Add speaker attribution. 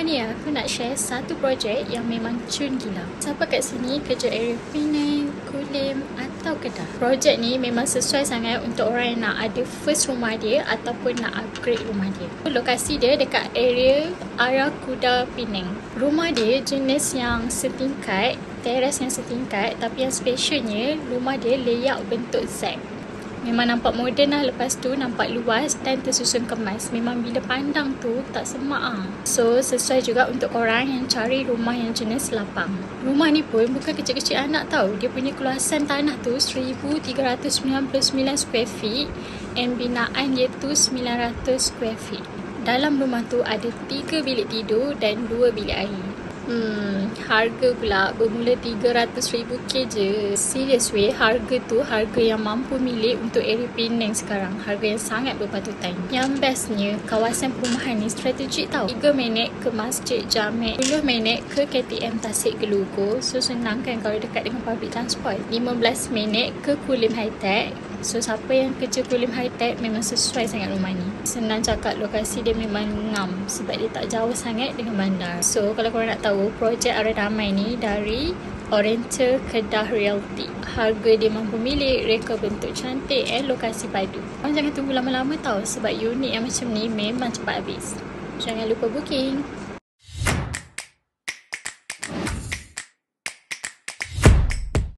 Speaker 1: Ni aku nak share satu projek yang memang cun gila. Siapa kat sini kerja area Penang, Kulim atau Kedah? Projek ni memang sesuai sangat untuk orang yang nak ada first rumah dia ataupun nak upgrade rumah dia. Lokasi dia dekat area Arah Kuda Penang. Rumah dia jenis yang setingkat, teres yang setingkat, tapi yang specialnya rumah dia layout bentuk Z. Memang nampak moden lah, lepas tu nampak luas dan tersusun kemas. Memang bila pandang tu tak semak ah. So sesuai juga untuk korang yang cari rumah yang jenis lapang. Rumah ni pun bukan kecil-kecil anak tau. Dia punya keluasan tanah tu 1399 square feet and binaan dia tu 900 square feet. Dalam rumah tu ada 3 bilik tidur dan 2 bilik air. Harga pula bermula RM300,000 je. Serious weh, harga tu harga yang mampu milik untuk area Penang sekarang. Harga yang sangat berpatutan. Yang bestnya, kawasan perumahan ni strategik tau. 3 minit ke Masjid Jamek, 10 minit ke KTM Tasik Gelugur. So senang kan kalau dekat dengan public transport. 15 minit ke Kulim High Tech. So siapa yang kerja Kulim High Tech memang sesuai sangat rumah ni. Senang cakap, lokasi dia memang ngam sebab dia tak jauh sangat dengan bandar. So kalau korang nak tahu, projek Arah Damai ni dari Oriental Kedah Realty. Harga dia mampu milik, reka bentuk cantik lokasi padu. Korang jangan tunggu lama-lama tau sebab unit yang macam ni memang cepat habis. Jangan lupa booking.